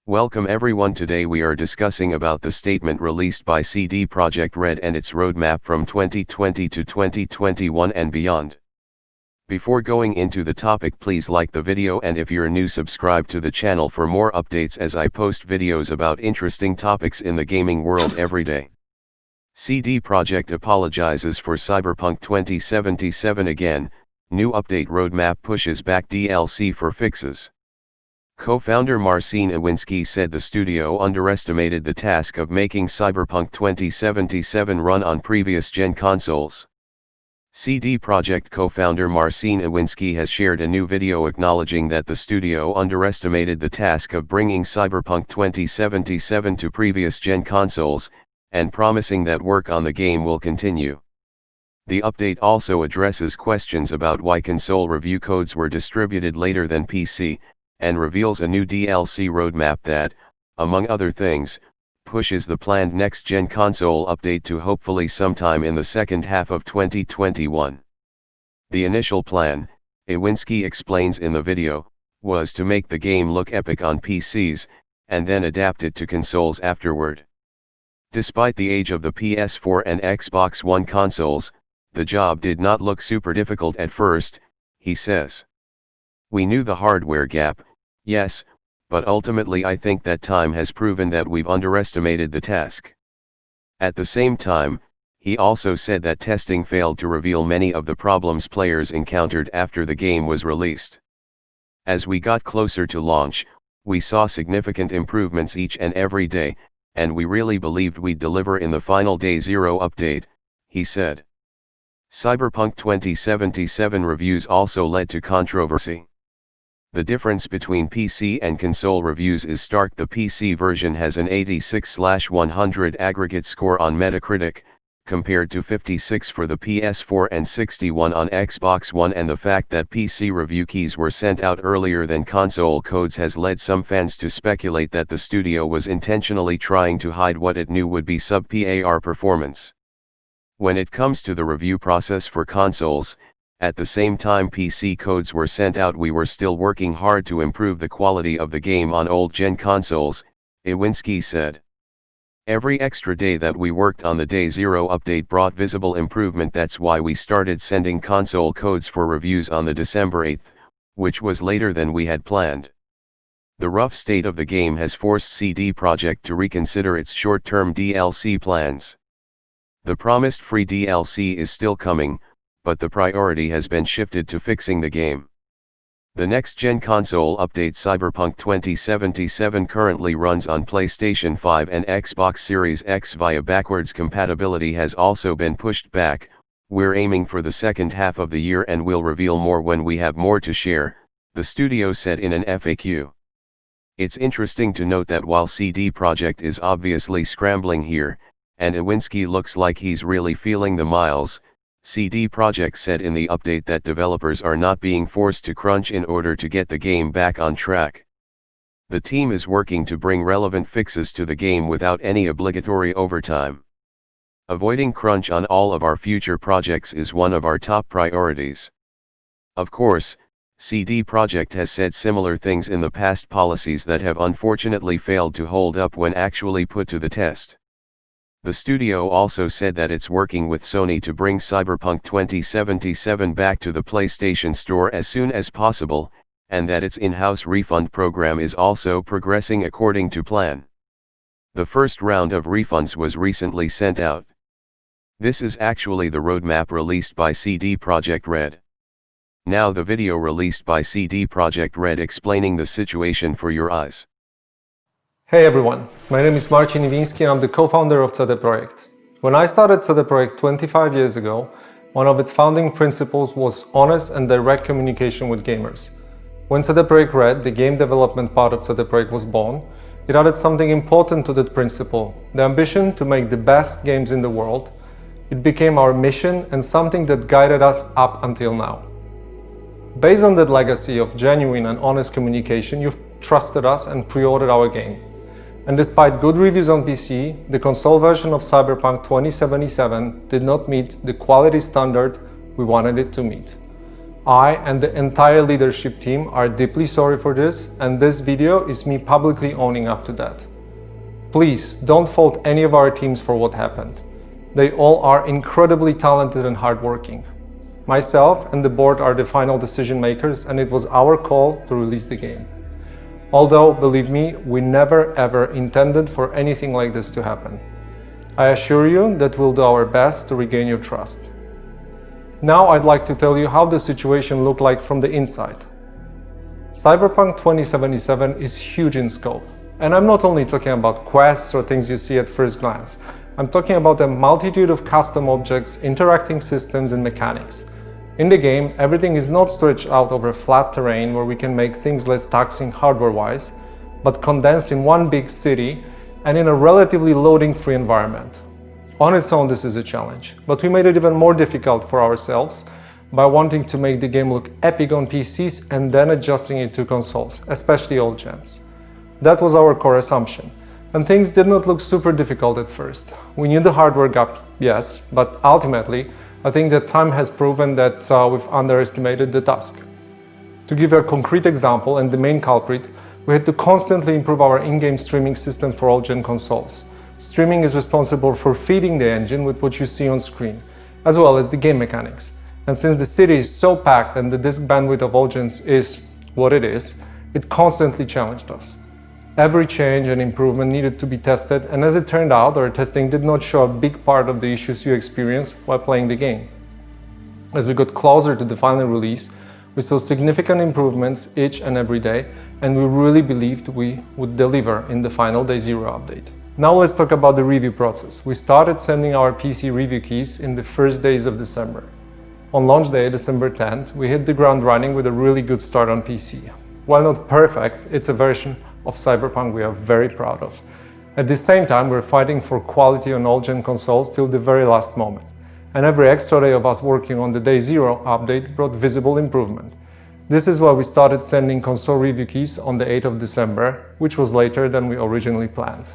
Welcome everyone. Today we are discussing about the statement released by CD Projekt Red and its roadmap from 2020 to 2021 and beyond. Before going into the topic, please like the video, and if you're new, subscribe to the channel for more updates as I post videos about interesting topics in the gaming world every day. CD Projekt apologizes for Cyberpunk 2077 again. New update roadmap pushes back DLC for fixes. Co-founder Marcin Iwinski said the studio underestimated the task of making Cyberpunk 2077 run on previous-gen consoles. CD Projekt co-founder Marcin Iwinski has shared a new video acknowledging that the studio underestimated the task of bringing Cyberpunk 2077 to previous-gen consoles, and promising that work on the game will continue. The update also addresses questions about why console review codes were distributed later than PC, and reveals a new DLC roadmap that, among other things, pushes the planned next-gen console update to hopefully sometime in the second half of 2021. The initial plan, Iwinski explains in the video, was to make the game look epic on PCs, and then adapt it to consoles afterward. Despite the age of the PS4 and Xbox One consoles, the job did not look super difficult at first, he says. We knew the hardware gap, yes, but ultimately I think that time has proven that we've underestimated the task. At the same time, he also said that testing failed to reveal many of the problems players encountered after the game was released. As we got closer to launch, we saw significant improvements each and every day, and we really believed we'd deliver in the final Day Zero update, he said. Cyberpunk 2077 reviews also led to controversy. The difference between PC and console reviews is stark. The PC version has an 86/100 aggregate score on Metacritic, compared to 56 for the PS4 and 61 on Xbox One, and the fact that PC review keys were sent out earlier than console codes has led some fans to speculate that the studio was intentionally trying to hide what it knew would be sub-PAR performance. When it comes to the review process for consoles, at the same time PC codes were sent out, we were still working hard to improve the quality of the game on old-gen consoles, Iwinski said. Every extra day that we worked on the Day Zero update brought visible improvement. That's why we started sending console codes for reviews on the December 8th, which was later than we had planned. The rough state of the game has forced CD Projekt to reconsider its short-term DLC plans. The promised free DLC is still coming, but the priority has been shifted to fixing the game. The next-gen console update Cyberpunk 2077 currently runs on PlayStation 5 and Xbox Series X via backwards compatibility has also been pushed back. We're aiming for the second half of the year and we'll reveal more when we have more to share, the studio said in an FAQ. It's interesting to note that while CD Projekt is obviously scrambling here, and Iwinski looks like he's really feeling the miles, CD Projekt said in the update that developers are not being forced to crunch in order to get the game back on track. The team is working to bring relevant fixes to the game without any obligatory overtime. Avoiding crunch on all of our future projects is one of our top priorities. Of course, CD Projekt has said similar things in the past, policies that have unfortunately failed to hold up when actually put to the test. The studio also said that it's working with Sony to bring Cyberpunk 2077 back to the PlayStation Store as soon as possible, and that its in-house refund program is also progressing according to plan. The first round of refunds was recently sent out. This is actually the roadmap released by CD Projekt Red. Now the video released by CD Projekt Red explaining the situation for your eyes. Hey everyone, my name is Marcin Iwinski and I'm the co-founder of CD Projekt. When I started CD Projekt 25 years ago, one of its founding principles was honest and direct communication with gamers. When CD Projekt Red, the game development part of CD Projekt, was born, it added something important to that principle, the ambition to make the best games in the world. It became our mission and something that guided us up until now. Based on that legacy of genuine and honest communication, you've trusted us and pre-ordered our game. And despite good reviews on PC, the console version of Cyberpunk 2077 did not meet the quality standard we wanted it to meet. I and the entire leadership team are deeply sorry for this, and this video is me publicly owning up to that. Please don't fault any of our teams for what happened. They all are incredibly talented and hardworking. Myself and the board are the final decision makers, and it was our call to release the game. Although, believe me, we never ever intended for anything like this to happen. I assure you that we'll do our best to regain your trust. Now I'd like to tell you how the situation looked like from the inside. Cyberpunk 2077 is huge in scope, and I'm not only talking about quests or things you see at first glance. I'm talking about a multitude of custom objects, interacting systems and mechanics. In the game, everything is not stretched out over flat terrain where we can make things less taxing hardware-wise, but condensed in one big city and in a relatively loading-free environment. On its own, this is a challenge, but we made it even more difficult for ourselves by wanting to make the game look epic on PCs and then adjusting it to consoles, especially old gens. That was our core assumption, and things did not look super difficult at first. We knew the hardware gap, yes, but ultimately, I think that time has proven that we've underestimated the task. To give a concrete example and the main culprit, we had to constantly improve our in-game streaming system for all-gen consoles. Streaming is responsible for feeding the engine with what you see on screen, as well as the game mechanics. And since the city is so packed and the disk bandwidth of all gens is what it is, it constantly challenged us. Every change and improvement needed to be tested, and as it turned out, our testing did not show a big part of the issues you experience while playing the game. As we got closer to the final release, we saw significant improvements each and every day, and we really believed we would deliver in the final Day Zero update. Now let's talk about the review process. We started sending our PC review keys in the first days of December. On launch day, December 10th, we hit the ground running with a really good start on PC. While not perfect, it's a version of Cyberpunk we are very proud of. At the same time, we're fighting for quality on all-gen consoles till the very last moment. And every extra day of us working on the Day Zero update brought visible improvement. This is why we started sending console review keys on the 8th of December, which was later than we originally planned.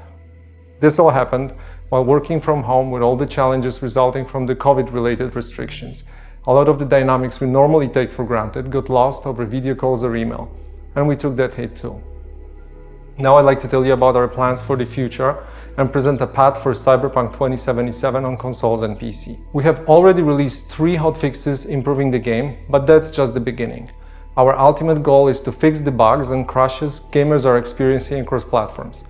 This all happened while working from home with all the challenges resulting from the COVID-related restrictions. A lot of the dynamics we normally take for granted got lost over video calls or email, and we took that hit too. Now I'd like to tell you about our plans for the future and present a path for Cyberpunk 2077 on consoles and PC. We have already released 3 hotfixes improving the game, but that's just the beginning. Our ultimate goal is to fix the bugs and crashes gamers are experiencing across platforms.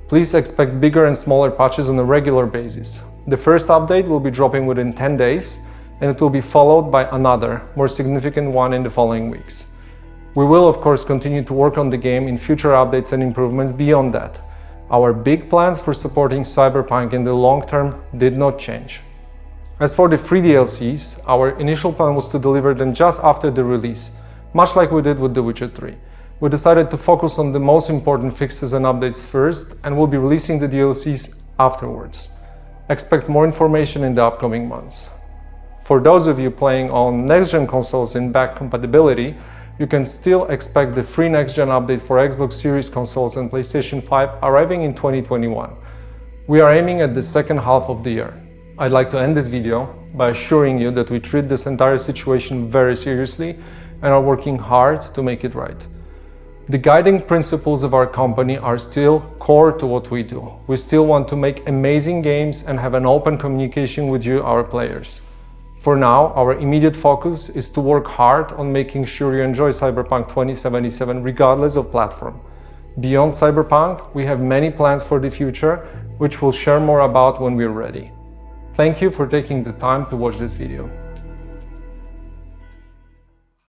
Please expect bigger and smaller patches on a regular basis. The first update will be dropping within 10 days, and it will be followed by another, more significant one in the following weeks. We will, of course, continue to work on the game in future updates and improvements beyond that. Our big plans for supporting Cyberpunk in the long term did not change. As for the free DLCs, our initial plan was to deliver them just after the release, much like we did with The Witcher 3. We decided to focus on the most important fixes and updates first, and we'll be releasing the DLCs afterwards. Expect more information in the upcoming months. For those of you playing on next-gen consoles in back compatibility, you can still expect the free next-gen update for Xbox Series consoles and PlayStation 5 arriving in 2021. We are aiming at the second half of the year. I'd like to end this video by assuring you that we treat this entire situation very seriously and are working hard to make it right. The guiding principles of our company are still core to what we do. We still want to make amazing games and have an open communication with you, our players. For now, our immediate focus is to work hard on making sure you enjoy Cyberpunk 2077 regardless of platform. Beyond Cyberpunk, we have many plans for the future, which we'll share more about when we're ready. Thank you for taking the time to watch this video.